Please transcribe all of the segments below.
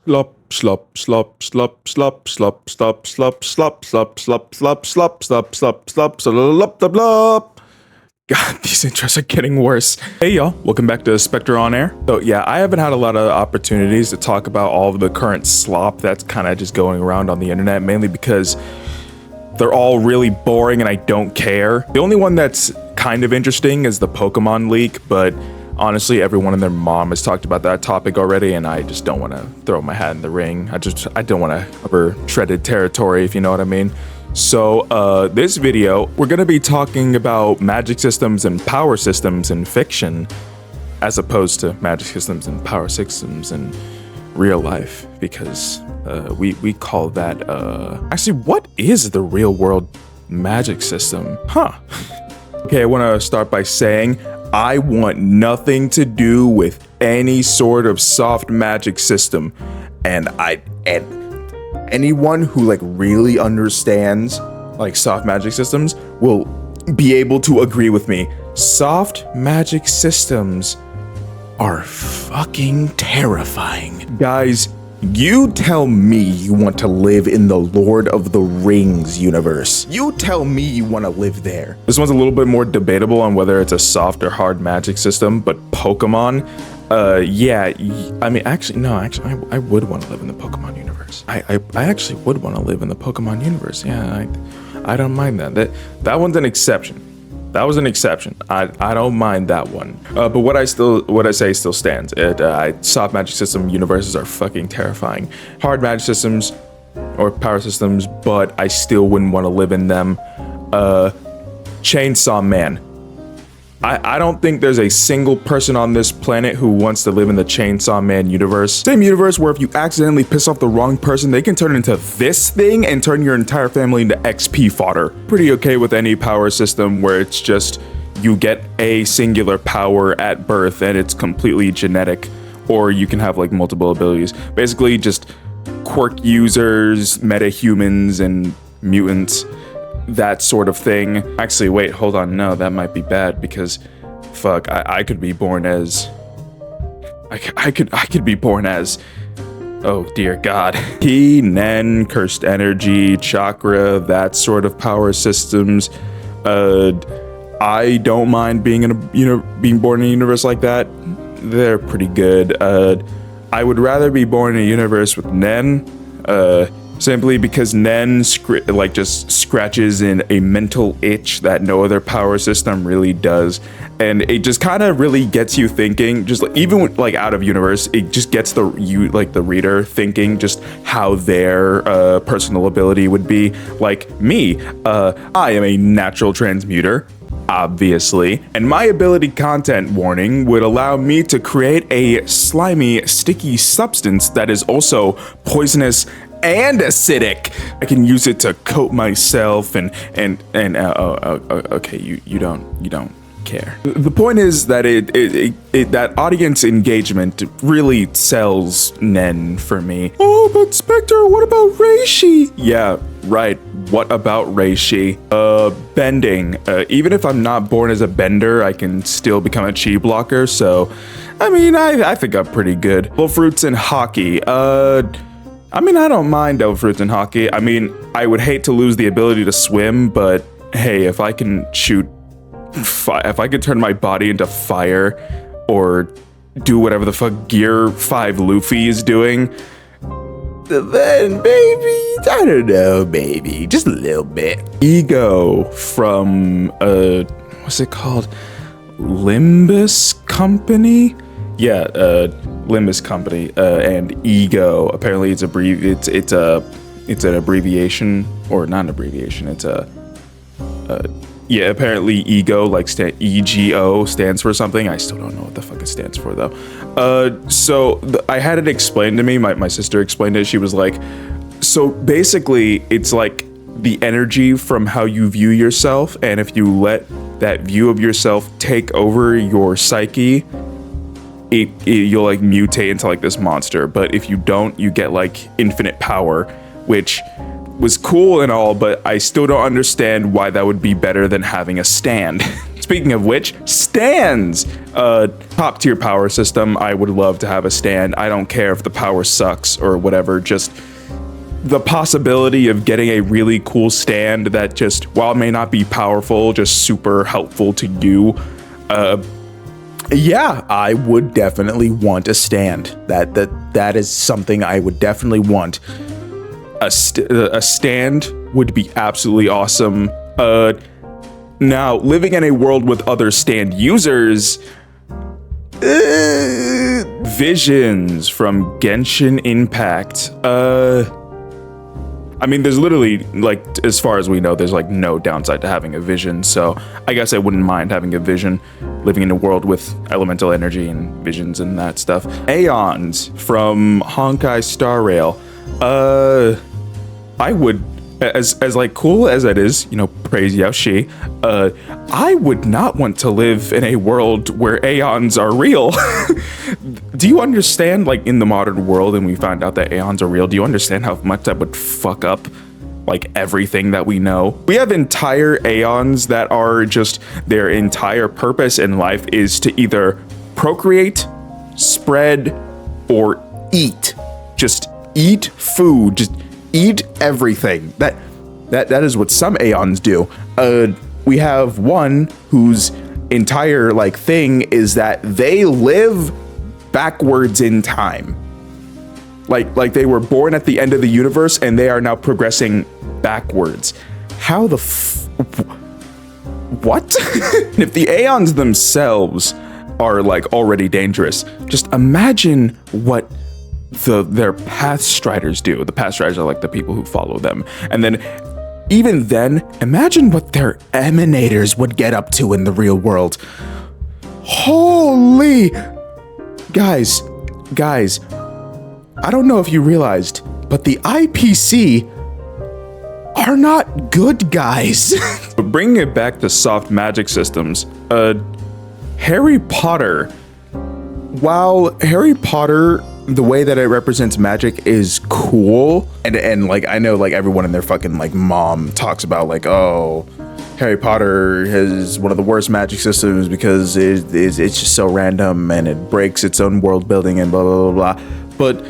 Slop, slop, slop, slop, slop, slop, slop, slop, slop, slop, slop, slop, slop, slop, slop, slop, slop, slop. God, these intros are getting worse. Hey y'all, welcome back to Spectre on Air. So yeah, I haven't had a lot of opportunities to talk about all of the current slop that's kind of just going around on the internet, mainly because they're all really boring and I don't care. The only one that's kind of interesting is the Pokemon leak, but honestly, everyone and their mom has talked about that topic already, and I just don't want to throw my hat in the ring. I don't want to cover treaded territory, if you know what I mean. So, this video, we're going to be talking about magic systems and power systems in fiction, as opposed to magic systems and power systems in real life, because we call that, actually, what is the real world magic system? Huh. Okay, I want to start by saying I want nothing to do with any sort of soft magic system, and anyone who like really understands like soft magic systems will be able to agree with me. Soft magic systems are fucking terrifying. Guys, you tell me you want to live in the Lord of the Rings universe. You tell me you want to live there. This one's a little bit more debatable on whether it's a soft or hard magic system, but Pokemon, yeah, I mean, actually, I would want to live in the Pokemon universe. I actually would want to live in the Pokemon universe. Yeah, I don't mind that. That one's an exception. That was an exception. I don't mind that one. But what I say still stands. Soft magic system universes are fucking terrifying. Hard magic systems or power systems, but I still wouldn't want to live in them. Chainsaw Man. I don't think there's a single person on this planet who wants to live in the Chainsaw Man universe. Same universe where if you accidentally piss off the wrong person, they can turn into this thing and turn your entire family into XP fodder. Pretty okay with any power system where it's just you get a singular power at birth and it's completely genetic, or you can have like multiple abilities. Basically just quirk users, metahumans, and mutants. That sort of thing. Actually, wait, hold on. No, that might be bad because, fuck, I could be born as. I could be born as. Oh dear God. Ki, Nen, cursed energy, chakra, that sort of power systems. I don't mind being being born in a universe like that. They're pretty good. I would rather be born in a universe with Nen. Simply because Nen just scratches in a mental itch that no other power system really does, and it just kind of really gets you thinking. Just like, even like out of universe, it just gets the reader thinking just how their personal ability would be. Like me, I am a natural transmuter, obviously, and my ability content warning would allow me to create a slimy, sticky substance that is also poisonous and acidic. I can use it to coat myself and okay, you don't care. The point is that that audience engagement really sells Nen for me. Oh, but Spectre, what about Reishi? Yeah, right. What about Reishi? Bending. Even if I'm not born as a bender, I can still become a chi blocker. So, I mean, I think I'm pretty good. Well, fruits and hockey. I mean, I don't mind devil fruits in hockey. I mean, I would hate to lose the ability to swim, but hey, if I can if I could turn my body into fire or do whatever the fuck Gear 5 Luffy is doing, then maybe, I don't know, maybe, just a little bit. Ego from, what's it called? Limbus Company? Yeah, Limbus Company, and Ego. Apparently, it's an abbreviation, or not an abbreviation. It's yeah. Apparently, Ego, like EGO, stands for something. I still don't know what the fuck it stands for though. So I had it explained to me. My sister explained it. She was like, so basically, it's like the energy from how you view yourself, and if you let that view of yourself take over your psyche, you'll like mutate into like this monster. But if you don't, you get like infinite power, which was cool and all, but I still don't understand why that would be better than having a stand. It's Speaking of which, stands. Top tier power system. I would love to have a stand. I don't care if the power sucks or whatever. Just the possibility of getting a really cool stand that just, while it may not be powerful, just super helpful to you. Yeah, I would definitely want a stand. That is something I would definitely want. A stand would be absolutely awesome. Now, living in a world with other stand users, visions from Genshin Impact. I mean, there's literally, like, as far as we know, there's like no downside to having a vision. So I guess I wouldn't mind having a vision, living in a world with elemental energy and visions and that stuff. Aeons from Honkai Star Rail. I would, as like cool as that is, you know, praise Yaoshi, I would not want to live in a world where Aeons are real. Do you understand, like, in the modern world, and we find out that Aeons are real, do you understand how much that would fuck up, like, everything that we know? We have entire Aeons that are just, their entire purpose in life is to either procreate, spread, or eat. Just eat food, just eat everything. That is what some Aeons do. We have one whose entire, like, thing is that they live backwards in time. Like they were born at the end of the universe and they are now progressing backwards. How the what? If the Aeons themselves are like already dangerous, just imagine what their Path Striders do. The Path Striders are like the people who follow them. And then even then, imagine what their Emanators would get up to in the real world. Holy... Guys, I don't know if you realized, but the IPC are not good guys. Bringing it back to soft magic systems, Harry Potter, while Harry Potter, the way that it represents magic is cool, and like, I know like everyone and their fucking like mom talks about like, oh, Harry Potter has one of the worst magic systems because it's just so random and it breaks its own world building and blah, blah, blah, blah. But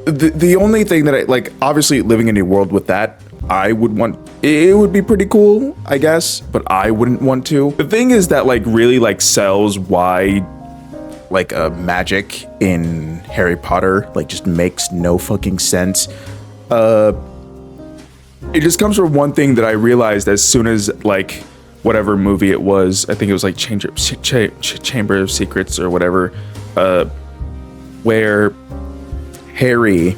the only thing that I like, obviously living in a world with that, I would want, it would be pretty cool, I guess, but I wouldn't want to. The thing is that like really like sells why like magic in Harry Potter like just makes no fucking sense. It just comes from one thing that I realized as soon as like whatever movie it was, I think it was like Chamber of Secrets or whatever, where Harry,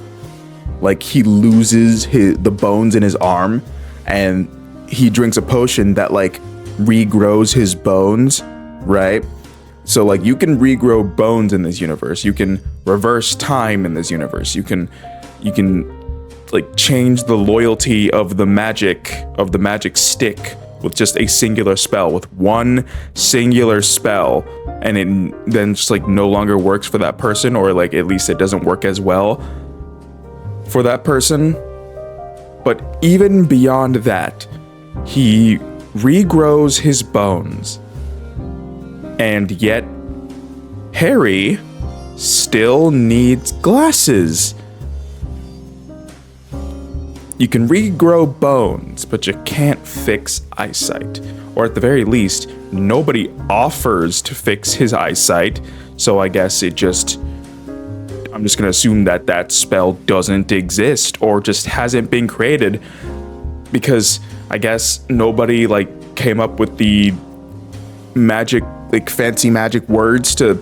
like he loses the bones in his arm and he drinks a potion that like regrows his bones, right? So like you can regrow bones in this universe. You can reverse time in this universe. You can like change the loyalty of the magic stick with just a singular spell, with one singular spell, and it then just like no longer works for that person, or like at least it doesn't work as well for that person. But even beyond that, he regrows his bones, and yet Harry still needs glasses. You can regrow bones, but you can't fix eyesight. Or at the very least, nobody offers to fix his eyesight, so I guess I'm just gonna assume that that spell doesn't exist or just hasn't been created, because I guess nobody like came up with the magic, like fancy magic words to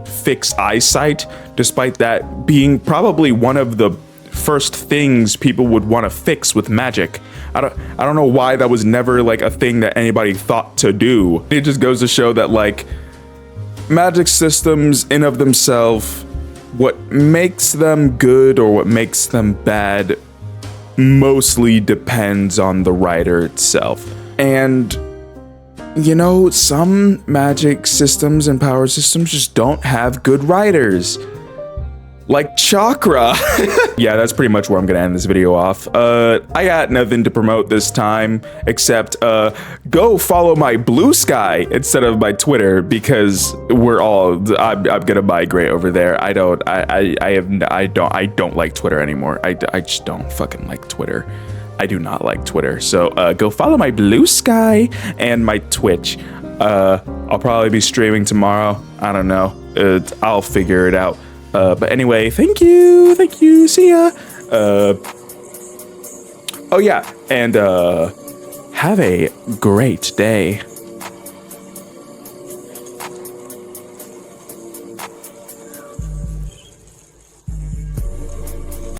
fix eyesight, despite that being probably one of the first things people would want to fix with magic. I don't know why that was never like a thing that anybody thought to do. It just goes to show that like magic systems in of themselves, what makes them good or what makes them bad mostly depends on the writer itself. And you know, some magic systems and power systems just don't have good writers. like chakra. Yeah, that's pretty much where I'm gonna end this video off. I got nothing to promote this time except go follow my Blue Sky instead of my Twitter, because I'm gonna migrate over there. I don't like Twitter anymore. I just don't fucking like Twitter. I do not like Twitter. So go follow my Blue Sky and my Twitch. I'll probably be streaming tomorrow. I don't know. I'll figure it out. But anyway, thank you. See ya. Oh yeah, and have a great day.